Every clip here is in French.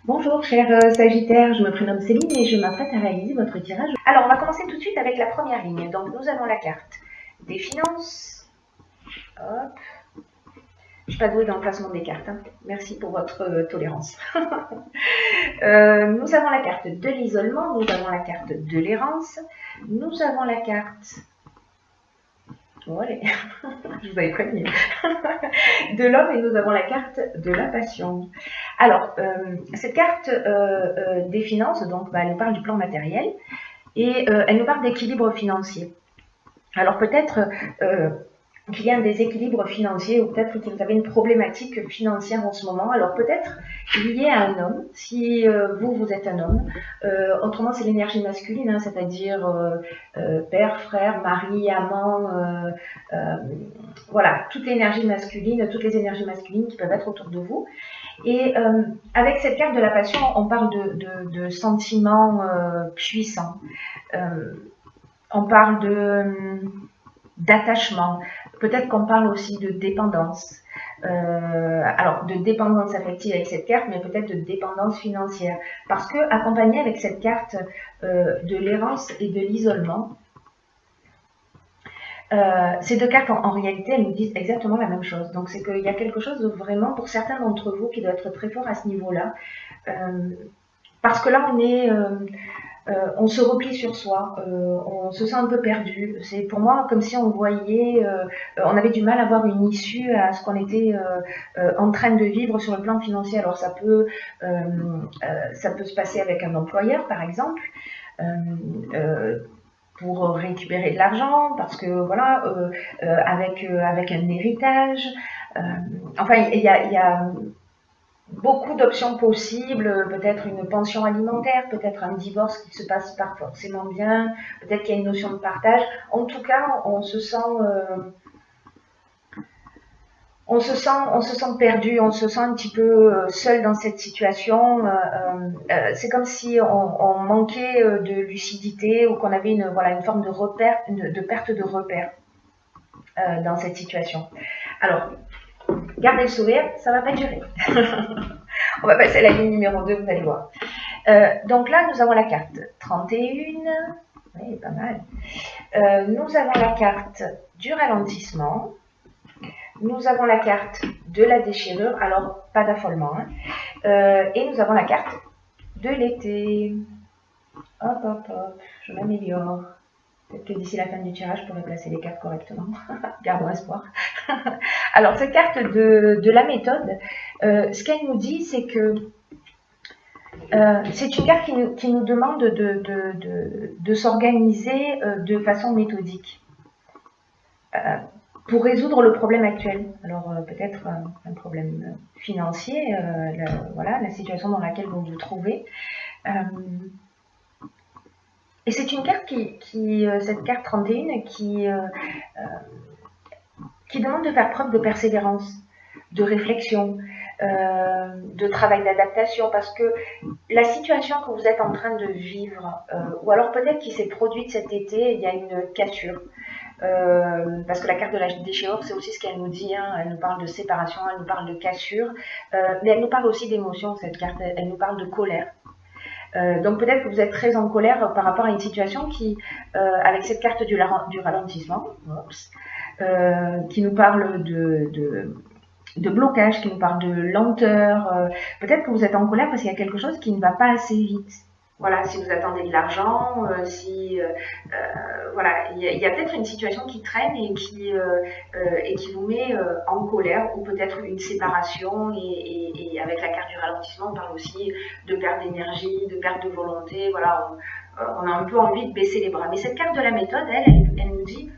Bonjour chers Sagittaires, je me prénomme Céline et je m'apprête à réaliser votre tirage. Alors on va commencer tout de suite avec la première ligne. Donc nous avons la carte des finances. Hop. Je ne suis pas douée dans le placement des cartes. Hein. Merci pour votre tolérance. Nous avons la carte de l'isolement, nous avons la carte de l'errance, nous avons la carte... Oh, allez. Je vous avais prévenu. De l'homme et nous avons la carte de la passion. Alors, cette carte des finances, donc, elle nous parle du plan matériel et elle nous parle d'équilibre financier. Alors peut-être qu'il y a un déséquilibre financier ou peut-être que vous avez une problématique financière en ce moment. Alors peut-être lié à un homme, si vous êtes un homme. Autrement, c'est l'énergie masculine, hein, c'est-à-dire père, frère, mari, amant, voilà, toute l'énergie masculine, toutes les énergies masculines qui peuvent être autour de vous. Et avec cette carte de la passion, on parle de sentiments puissants. On parle d'attachement. Peut-être qu'on parle aussi de dépendance. Alors, de dépendance affective avec cette carte, mais peut-être de dépendance financière. Parce que, accompagné avec cette carte de l'errance et de l'isolement, ces deux cartes, en réalité, elles nous disent exactement la même chose. Donc, c'est qu'il y a quelque chose de vraiment, pour certains d'entre vous, qui doit être très fort à ce niveau-là. Parce que là, on se replie sur soi, on se sent un peu perdu. C'est pour moi comme si on voyait, on avait du mal à voir une issue à ce qu'on était en train de vivre sur le plan financier. Alors ça peut se passer avec un employeur, par exemple. Pour récupérer de l'argent, parce que voilà, avec un héritage. Enfin, il y a beaucoup d'options possibles, peut-être une pension alimentaire, peut-être un divorce qui se passe pas forcément bien, peut-être qu'il y a une notion de partage. En tout cas, on se sent perdu, on se sent un petit peu seul dans cette situation. C'est comme si on manquait de lucidité ou qu'on avait une forme de perte de repère dans cette situation. Alors, gardez le sourire, ça va pas durer. On va passer à la ligne numéro 2, vous allez voir. Donc là, nous avons la carte 31. Oui, pas mal. Nous avons la carte du ralentissement. Nous avons la carte de la déchirure. Alors, pas d'affolement. Hein. Et nous avons la carte de l'été. Hop, hop, hop. Je m'améliore. Peut-être que d'ici la fin du tirage, je pourrai placer les cartes correctement. Gardons espoir. Alors, cette carte de la méthode, ce qu'elle nous dit, c'est que c'est une carte qui nous demande de s'organiser de façon méthodique pour résoudre le problème actuel. Alors peut-être un problème financier, la situation dans laquelle vous vous trouvez. Et c'est une carte cette carte 31 qui demande de faire preuve de persévérance, de réflexion, de travail d'adaptation, parce que la situation que vous êtes en train de vivre, ou alors peut-être qu'il s'est produite cet été, il y a une cassure. Parce que la carte de la déchirure, c'est aussi ce qu'elle nous dit, hein. Elle nous parle de séparation, elle nous parle de cassure, mais elle nous parle aussi d'émotion, cette carte, elle nous parle de colère. Donc peut-être que vous êtes très en colère par rapport à une situation qui, avec cette carte du ralentissement, qui nous parle de blocage, qui nous parle de lenteur. Peut-être que vous êtes en colère parce qu'il y a quelque chose qui ne va pas assez vite. Voilà, si vous attendez de l'argent, voilà, il y a peut-être une situation qui traîne et qui vous met en colère, ou peut-être une séparation, et avec la carte du ralentissement, on parle aussi de perte d'énergie, de perte de volonté, voilà, on a un peu envie de baisser les bras. Mais cette carte de la méthode, elle nous dit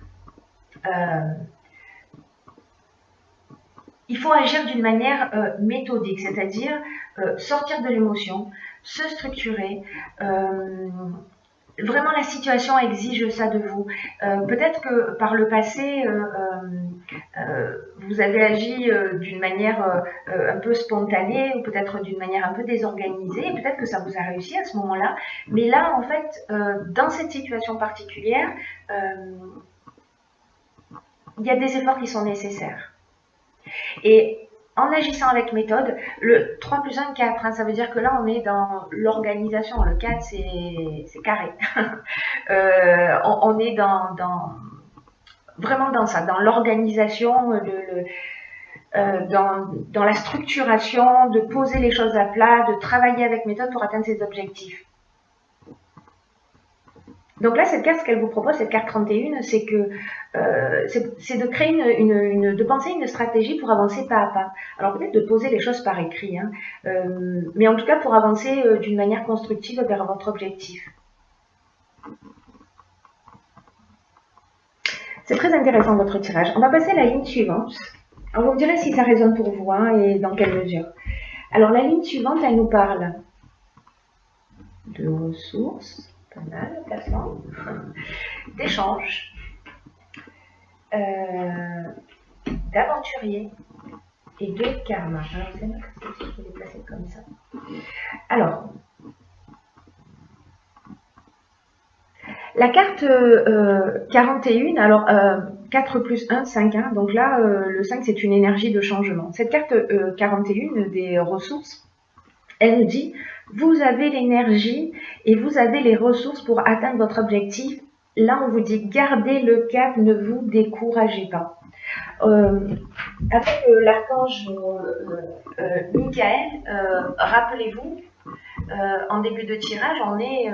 il faut agir d'une manière méthodique, c'est-à-dire sortir de l'émotion, se structurer. Vraiment, la situation exige ça de vous. Peut-être que par le passé, vous avez agi d'une manière un peu spontanée, ou peut-être d'une manière un peu désorganisée, et peut-être que ça vous a réussi à ce moment-là. Mais là, en fait, dans cette situation particulière, il y a des efforts qui sont nécessaires. Et en agissant avec méthode, le 3 plus 1, 4, hein, ça veut dire que là, on est dans l'organisation. Le 4, c'est carré. On est vraiment dans ça, dans l'organisation, dans la structuration, de poser les choses à plat, de travailler avec méthode pour atteindre ses objectifs. Donc là, cette carte, ce qu'elle vous propose, cette carte 31, c'est que c'est de créer de penser une stratégie pour avancer pas à pas. Alors peut-être de poser les choses par écrit, hein, mais en tout cas pour avancer d'une manière constructive vers votre objectif. C'est très intéressant votre tirage. On va passer à la ligne suivante. Alors vous me direz si ça résonne pour vous, hein, et dans quelle mesure. Alors la ligne suivante, elle nous parle de ressources, pas mal, placement, d'échanges, d'aventuriers et de karma. Alors c'est vrai que je vais les placer comme ça. Alors, la carte 41, alors 4 plus 1, 5, hein, donc là le 5 c'est une énergie de changement. Cette carte 41 des ressources, elle nous dit vous avez l'énergie et vous avez les ressources pour atteindre votre objectif. Là on vous dit gardez le cap, ne vous découragez pas. Avec l'archange Michael, rappelez-vous, en début de tirage, on est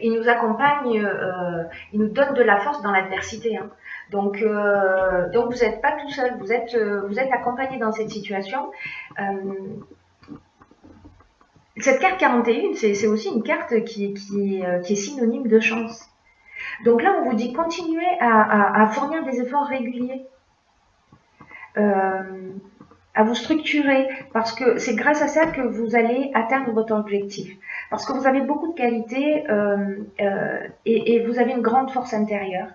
il nous accompagne, il nous donne de la force dans l'adversité. Hein. Donc vous n'êtes pas tout seul, vous êtes accompagné dans cette situation. Cette carte 41, c'est aussi une carte qui est synonyme de chance. Donc là, on vous dit continuez à fournir des efforts réguliers. À vous structurer, parce que c'est grâce à ça que vous allez atteindre votre objectif. Parce que vous avez beaucoup de qualités et vous avez une grande force intérieure.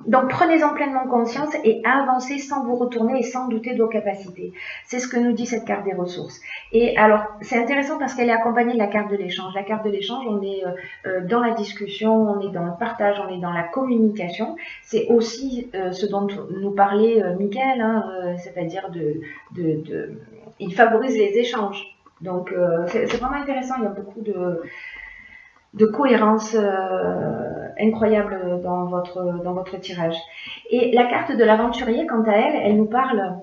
Donc prenez-en pleinement conscience et avancez sans vous retourner et sans douter de vos capacités. C'est ce que nous dit cette carte des ressources. Et alors c'est intéressant parce qu'elle est accompagnée de la carte de l'échange. La carte de l'échange, on est dans la discussion, on est dans le partage, on est dans la communication. C'est aussi ce dont nous parlait Mickaël, hein, c'est-à-dire il favorise les échanges. Donc c'est vraiment intéressant, il y a beaucoup de cohérence incroyable dans votre tirage. Et la carte de l'aventurier, quant à elle, elle nous parle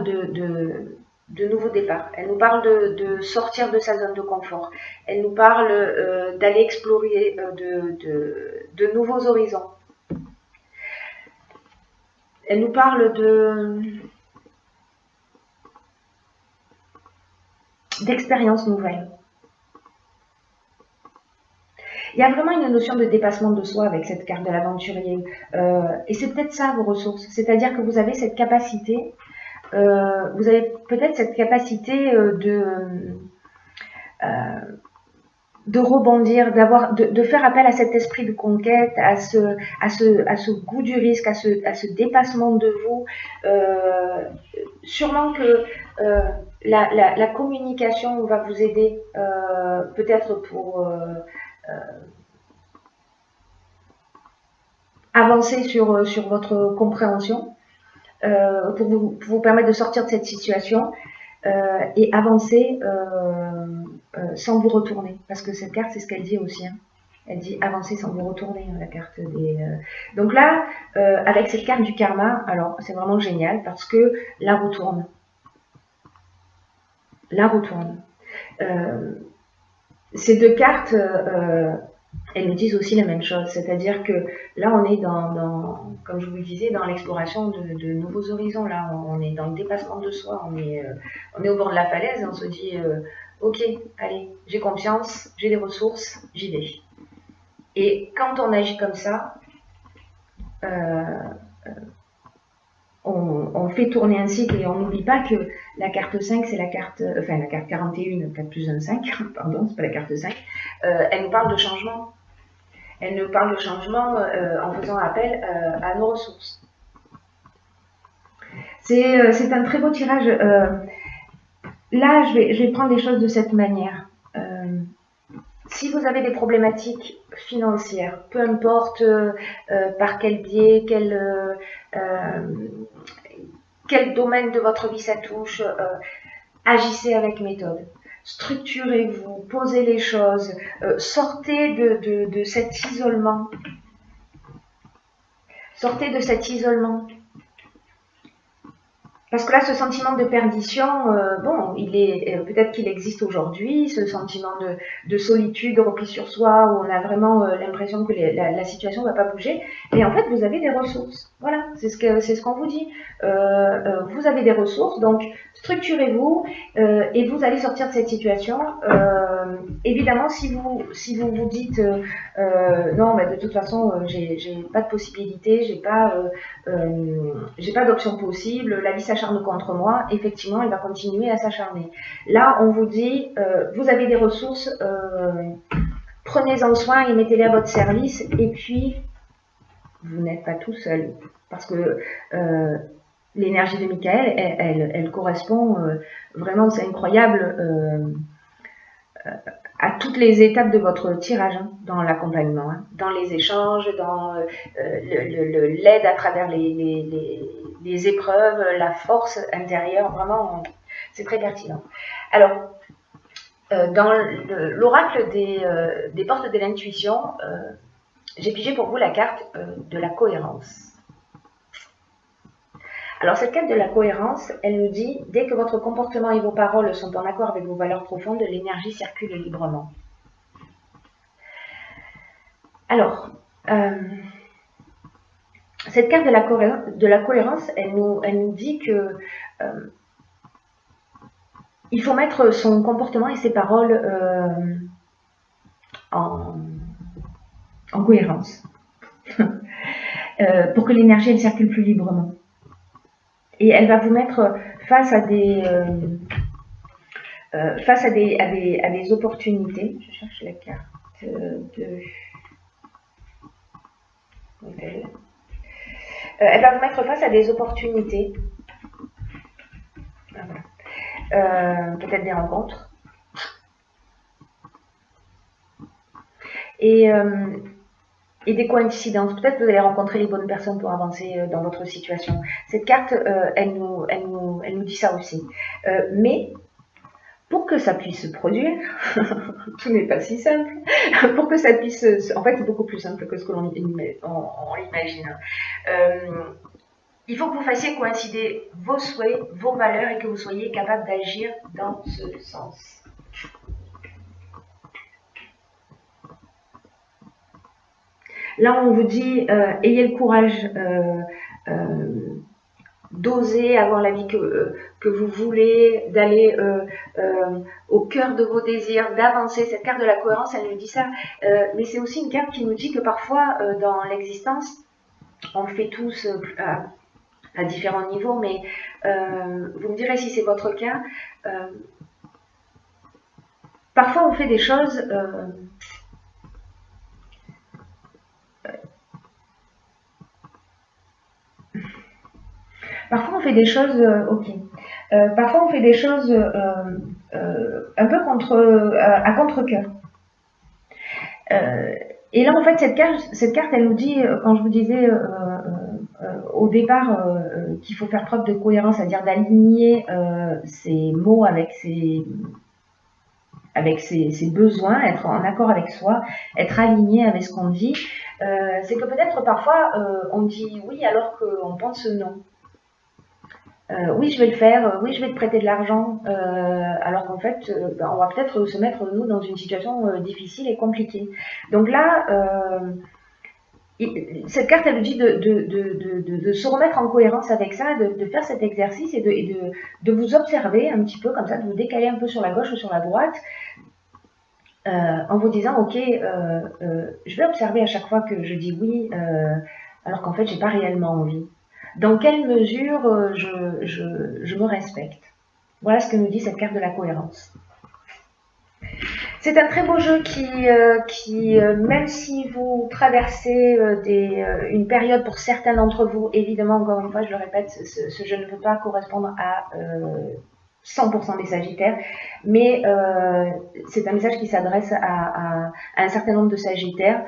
de nouveaux départs. Elle nous parle de sortir de sa zone de confort. Elle nous parle d'aller explorer de nouveaux horizons. Elle nous parle d'expériences nouvelles. Il y a vraiment une notion de dépassement de soi avec cette carte de l'aventurier. Et c'est peut-être ça vos ressources. C'est-à-dire que vous avez cette capacité, vous avez peut-être cette capacité de rebondir, de faire appel à cet esprit de conquête, à ce goût du risque, à ce dépassement de vous. Sûrement que la communication va vous aider, peut-être pour avancer sur votre compréhension, pour vous permettre de sortir de cette situation et avancer sans vous retourner. Parce que cette carte, c'est ce qu'elle dit aussi. Hein. Elle dit avancer sans vous retourner, la carte des... Donc là, avec cette carte du karma, alors c'est vraiment génial parce que la roue tourne. La roue tourne. Ces deux cartes, elles nous disent aussi la même chose, c'est-à-dire que là on est comme je vous le disais, dans l'exploration de nouveaux horizons, là on est dans le dépassement de soi, on est au bord de la falaise et on se dit ok, allez, j'ai confiance, j'ai des ressources, j'y vais. Et quand on agit comme ça, on fait tourner un cycle et on n'oublie pas que la carte 5, c'est la carte 41, 4 plus 1, 5, pardon, c'est pas la carte 5, elle nous parle de changement. Elle nous parle de changement en faisant appel à nos ressources. C'est un très beau tirage. Là, je vais prendre les choses de cette manière. Si vous avez des problématiques financières, peu importe par quel biais, quel domaine de votre vie ça touche, agissez avec méthode. Structurez-vous, posez les choses, sortez de cet isolement. Sortez de cet isolement. Parce que là, ce sentiment de perdition, bon, peut-être qu'il existe aujourd'hui, ce sentiment de solitude, de repli sur soi, où on a vraiment l'impression que la situation ne va pas bouger. Mais en fait, vous avez des ressources. Voilà, c'est ce qu'on vous dit. Vous avez des ressources, donc structurez-vous et vous allez sortir de cette situation. Évidemment, si vous vous dites non, mais de toute façon, j'ai pas de possibilité, j'ai pas d'option possible, la vie s'acharne contre moi, effectivement, elle va continuer à s'acharner. Là, on vous dit, vous avez des ressources, prenez-en soin et mettez-les à votre service, et puis, vous n'êtes pas tout seul, parce que l'énergie de Michael, elle correspond vraiment, c'est incroyable, à toutes les étapes de votre tirage, hein, dans l'accompagnement, hein, dans les échanges, dans l'aide à travers les épreuves, la force intérieure, vraiment, c'est très pertinent. Alors, dans l'oracle des portes de l'intuition, j'ai pigé pour vous la carte de la cohérence. Alors cette carte de la cohérence, elle nous dit, dès que votre comportement et vos paroles sont en accord avec vos valeurs profondes, l'énergie circule librement. Alors, cette carte de la cohérence, elle nous dit que il faut mettre son comportement et ses paroles en cohérence pour que l'énergie elle circule plus librement. Et elle va vous mettre face à des opportunités. Je cherche la carte de... elle va vous mettre face à des opportunités. Peut-être des rencontres. Et des coïncidences. Peut-être que vous allez rencontrer les bonnes personnes pour avancer dans votre situation. Cette carte, elle nous dit ça aussi. Mais pour que ça puisse se produire, tout n'est pas si simple. Pour que ça puisse... En fait, c'est beaucoup plus simple que ce que l'on imagine. Il faut que vous fassiez coïncider vos souhaits, vos valeurs et que vous soyez capable d'agir dans ce sens. Là, on vous dit, ayez le courage d'oser avoir la vie que vous voulez, d'aller au cœur de vos désirs, d'avancer. Cette carte de la cohérence, elle nous dit ça. Mais c'est aussi une carte qui nous dit que parfois, dans l'existence, on le fait tous à différents niveaux, mais vous me direz si c'est votre cas. Parfois, on fait des choses... Parfois, on fait des choses, parfois, on fait des choses un peu à contre-cœur. Et là, en fait, cette carte, elle nous dit, quand je vous disais au départ qu'il faut faire preuve de cohérence, c'est-à-dire d'aligner ses mots avec ses besoins, être en accord avec soi, être aligné avec ce qu'on dit, c'est que peut-être parfois on dit oui alors qu'on pense non. Oui, je vais le faire, oui, je vais te prêter de l'argent, alors qu'en fait, on va peut-être se mettre, nous, dans une situation difficile et compliquée. Donc là, cette carte, elle nous dit de se remettre en cohérence avec ça, de faire cet exercice et de vous observer un petit peu comme ça, de vous décaler un peu sur la gauche ou sur la droite, en vous disant, ok, je vais observer à chaque fois que je dis oui, alors qu'en fait, j'ai pas réellement envie. Dans quelle mesure je me respecte? Voilà ce que nous dit cette carte de la cohérence. C'est un très beau jeu qui même si vous traversez une période pour certains d'entre vous, évidemment, encore une fois, je le répète, ce jeu ne peut pas correspondre à 100% des Sagittaires, mais c'est un message qui s'adresse à un certain nombre de Sagittaires.